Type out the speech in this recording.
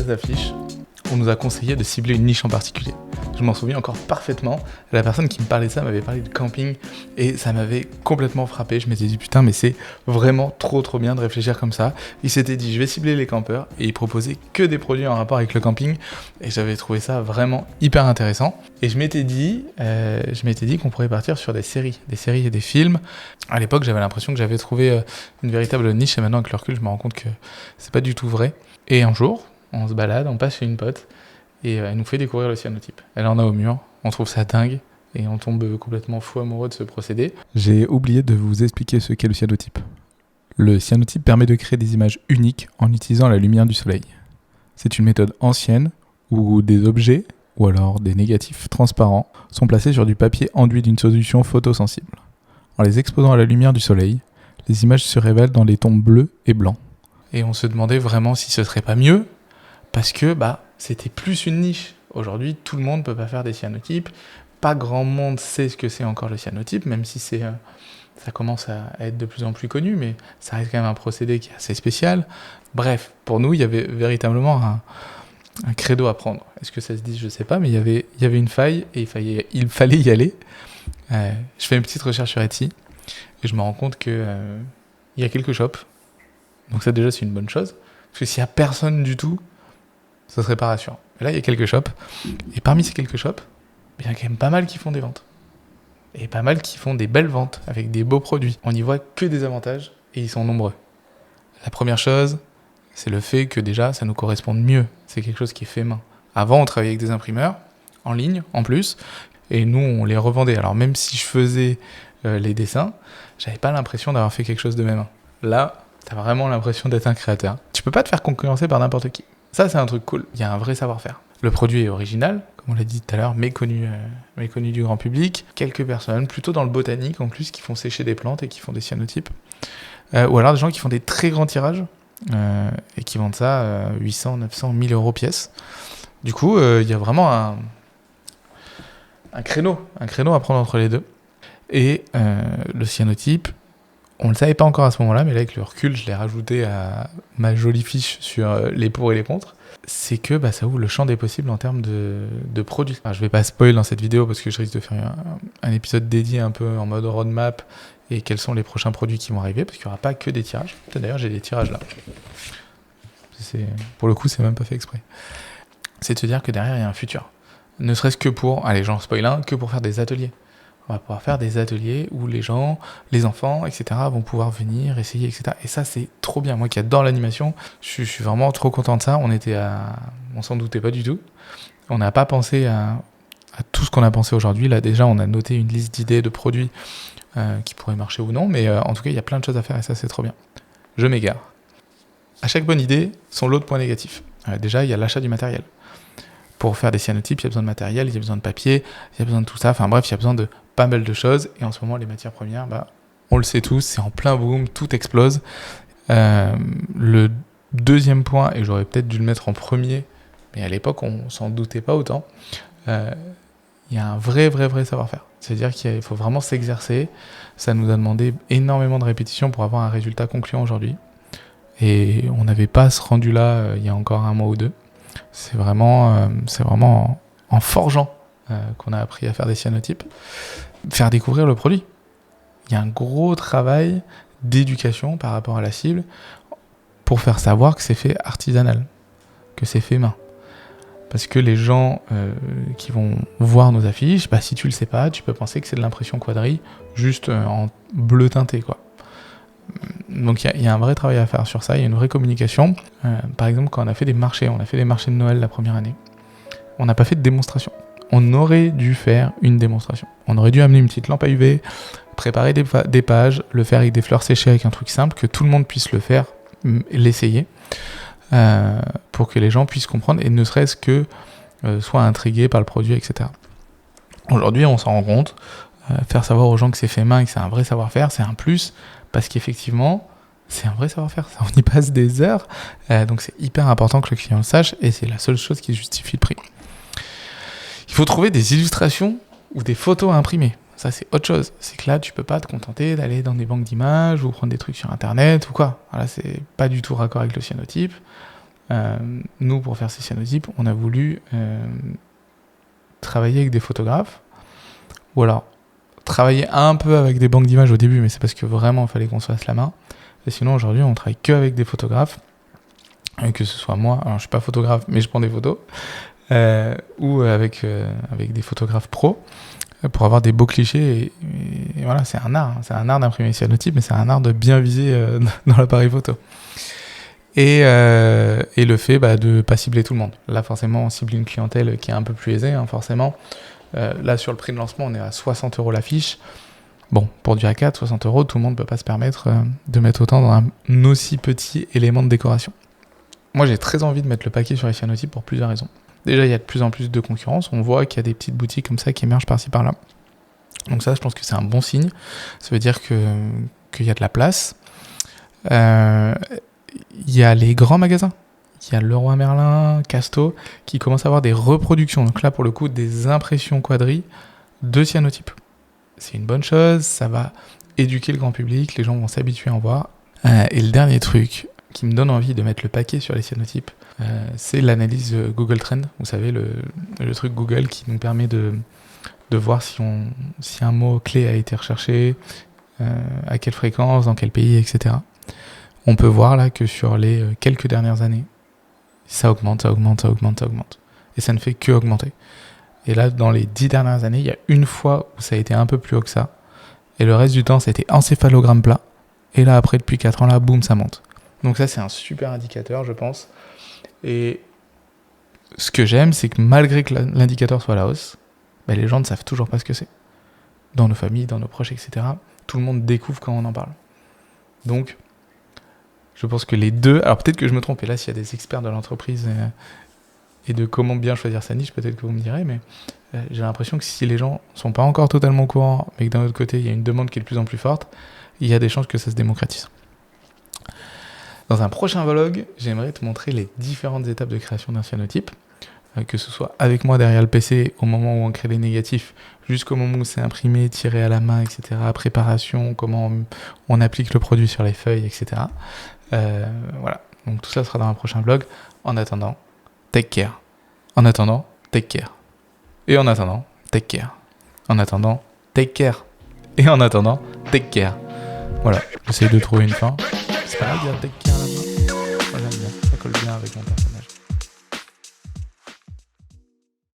base d'affiches, on nous a conseillé de cibler une niche en particulier. Je m'en souviens encore parfaitement. La personne qui me parlait de ça m'avait parlé de camping et ça m'avait complètement frappé. Je m'étais dit putain, mais c'est vraiment trop bien de réfléchir comme ça. Il s'était dit je vais cibler les campeurs et il proposait que des produits en rapport avec le camping et j'avais trouvé ça vraiment hyper intéressant. Et je m'étais dit qu'on pourrait partir sur des séries et des films. À l'époque, j'avais l'impression que j'avais trouvé une véritable niche et maintenant avec le recul, je me rends compte que c'est pas du tout vrai. Et un jour, on se balade, on passe chez une pote. Et elle nous fait découvrir le cyanotype. Elle en a au mur, on trouve ça dingue, et on tombe complètement fou amoureux de ce procédé. J'ai oublié de vous expliquer ce qu'est le cyanotype. Le cyanotype permet de créer des images uniques en utilisant la lumière du soleil. C'est une méthode ancienne où des objets, ou alors des négatifs transparents, sont placés sur du papier enduit d'une solution photosensible. En les exposant à la lumière du soleil, les images se révèlent dans les tons bleus et blancs. Et on se demandait vraiment si ce serait pas mieux, parce que c'était plus une niche. Aujourd'hui, tout le monde ne peut pas faire des cyanotypes. Pas grand monde sait ce que c'est encore le cyanotype, même si ça commence à être de plus en plus connu, mais ça reste quand même un procédé qui est assez spécial. Bref, pour nous, il y avait véritablement un credo à prendre. Est-ce que ça se dit? Je ne sais pas, mais il y avait une faille et il fallait y aller. Je fais une petite recherche sur Etsy et je me rends compte qu'il y a quelques shops. Donc ça, déjà, c'est une bonne chose. Parce que s'il n'y a personne du tout, ça serait pas rassurant. Mais là, il y a quelques shops. Et parmi ces quelques shops, il y en a quand même pas mal qui font des ventes. Et pas mal qui font des belles ventes avec des beaux produits. On n'y voit que des avantages et ils sont nombreux. La première chose, c'est le fait que déjà, ça nous corresponde mieux. C'est quelque chose qui est fait main. Avant, on travaillait avec des imprimeurs, en ligne, en plus. Et nous, on les revendait. Alors même si je faisais les dessins, j'avais pas l'impression d'avoir fait quelque chose de mes mains. Là, t'as vraiment l'impression d'être un créateur. Tu peux pas te faire concurrencer par n'importe qui. Ça, c'est un truc cool. Il y a un vrai savoir-faire. Le produit est original, comme on l'a dit tout à l'heure, méconnu du grand public. Quelques personnes, plutôt dans le botanique en plus, qui font sécher des plantes et qui font des cyanotypes. Ou alors des gens qui font des très grands tirages et qui vendent ça 800, 900, 1000 euros pièce. Du coup, il y a vraiment un créneau à prendre entre les deux. Et le cyanotype, on ne le savait pas encore à ce moment-là, mais là, avec le recul, je l'ai rajouté à ma jolie fiche sur les pour et les contre. C'est que ça ouvre le champ des possibles en termes de produits. Alors, je ne vais pas spoil dans cette vidéo parce que je risque de faire un épisode dédié un peu en mode roadmap et quels sont les prochains produits qui vont arriver, parce qu'il n'y aura pas que des tirages. D'ailleurs, j'ai des tirages là. Pour le coup, c'est même pas fait exprès. C'est de se dire que derrière, il y a un futur. Ne serait-ce que pour, allez, j'en spoil un, que pour faire des ateliers. On va pouvoir faire des ateliers où les gens, les enfants, etc. vont pouvoir venir, essayer, etc. Et ça, c'est trop bien. Moi qui adore l'animation, je suis vraiment trop content de ça. On s'en doutait pas du tout. On n'a pas pensé à tout ce qu'on a pensé aujourd'hui. Là, déjà, on a noté une liste d'idées, de produits qui pourraient marcher ou non. Mais en tout cas, il y a plein de choses à faire et ça, c'est trop bien. Je m'égare. À chaque bonne idée, son lot de points négatifs. Déjà, il y a l'achat du matériel. Pour faire des cyanotypes, il y a besoin de matériel, il y a besoin de papier, il y a besoin de tout ça. Enfin bref, il y a besoin de pas mal de choses. Et en ce moment, les matières premières, on le sait tous, c'est en plein boom, tout explose. Le deuxième point, et j'aurais peut-être dû le mettre en premier, mais à l'époque, on s'en doutait pas autant, il y a un vrai savoir-faire. C'est-à-dire qu'il faut vraiment s'exercer. Ça nous a demandé énormément de répétitions pour avoir un résultat concluant aujourd'hui. Et on n'avait pas ce rendu-là il y a encore un mois ou deux. C'est vraiment en forgeant qu'on a appris à faire des cyanotypes, faire découvrir le produit. Il y a un gros travail d'éducation par rapport à la cible pour faire savoir que c'est fait artisanal, que c'est fait main. Parce que les gens qui vont voir nos affiches, si tu le sais pas, tu peux penser que c'est de l'impression quadrille, juste en bleu teinté, quoi. Donc il y a un vrai travail à faire sur ça, il y a une vraie communication. Par exemple, quand on a fait des marchés de Noël la première année, on n'a pas fait de démonstration. On aurait dû faire une démonstration. On aurait dû amener une petite lampe à UV, préparer des pages, le faire avec des fleurs séchées, avec un truc simple, que tout le monde puisse le faire, l'essayer, pour que les gens puissent comprendre et ne serait-ce que soient intrigués par le produit, etc. Aujourd'hui, on s'en rend compte, faire savoir aux gens que c'est fait main et que c'est un vrai savoir-faire, c'est un plus, parce qu'effectivement, c'est un vrai savoir-faire. On y passe des heures, donc c'est hyper important que le client le sache, et c'est la seule chose qui justifie le prix. Il faut trouver des illustrations ou des photos à imprimer. Ça, c'est autre chose. C'est que là, tu peux pas te contenter d'aller dans des banques d'images ou prendre des trucs sur Internet ou quoi. Là, c'est pas du tout raccord avec le cyanotype. Nous, pour faire ces cyanotypes, on a voulu travailler avec des photographes, ou alors travailler un peu avec des banques d'images au début, mais c'est parce que vraiment il fallait qu'on se fasse la main. Et sinon, aujourd'hui, on travaille que avec des photographes, que ce soit moi, alors je suis pas photographe, mais je prends des photos, ou avec des photographes pros, pour avoir des beaux clichés. Et voilà, c'est un art. C'est un art d'imprimer des cyanotypes, mais c'est un art de bien viser dans l'appareil photo. Et le fait de pas cibler tout le monde. Là, forcément, on cible une clientèle qui est un peu plus aisée, hein, forcément. Là, sur le prix de lancement, on est à 60 € l'affiche. Bon, pour du A4, 60 €, tout le monde ne peut pas se permettre de mettre autant dans un aussi petit élément de décoration. Moi, j'ai très envie de mettre le paquet sur les cyanotypes pour plusieurs raisons. Déjà, il y a de plus en plus de concurrence. On voit qu'il y a des petites boutiques comme ça qui émergent par-ci par-là. Donc ça, je pense que c'est un bon signe. Ça veut dire qu'il y a de la place. Il y a les grands magasins. Il y a Leroy Merlin, Casto, qui commencent à avoir des reproductions. Donc là, pour le coup, des impressions quadrilles de cyanotypes. C'est une bonne chose, ça va éduquer le grand public, les gens vont s'habituer à en voir. Et le dernier truc qui me donne envie de mettre le paquet sur les cyanotypes, c'est l'analyse Google Trend. Vous savez, le truc Google qui nous permet de voir si un mot-clé a été recherché, à quelle fréquence, dans quel pays, etc. On peut voir là que sur les quelques dernières années, ça augmente. Et ça ne fait que augmenter. Et là, dans les 10 dernières années, il y a une fois où ça a été un peu plus haut que ça. Et le reste du temps, ça a été encéphalogramme plat. Et là, après, depuis 4 ans, là, boum, ça monte. Donc ça, c'est un super indicateur, je pense. Et ce que j'aime, c'est que malgré que l'indicateur soit à la hausse, les gens ne savent toujours pas ce que c'est. Dans nos familles, dans nos proches, etc. Tout le monde découvre quand on en parle. Donc, je pense que les deux... Alors peut-être que je me trompe, et là, s'il y a des experts de l'entreprise... et de comment bien choisir sa niche, peut-être que vous me direz, mais j'ai l'impression que si les gens ne sont pas encore totalement au courant, mais que d'un autre côté, il y a une demande qui est de plus en plus forte, il y a des chances que ça se démocratise. Dans un prochain vlog, j'aimerais te montrer les différentes étapes de création d'un cyanotype, que ce soit avec moi derrière le PC, au moment où on crée les négatifs, jusqu'au moment où c'est imprimé, tiré à la main, etc., préparation, comment on applique le produit sur les feuilles, etc. Voilà, donc tout ça sera dans un prochain vlog. En attendant, take care. En attendant, take care. Et en attendant, take care. En attendant, take care. Et en attendant, take care. Voilà, j'essaie de trouver une fin. C'est pas mal de dire take care à la fin. Moi j'aime bien, ça colle bien avec mon temps.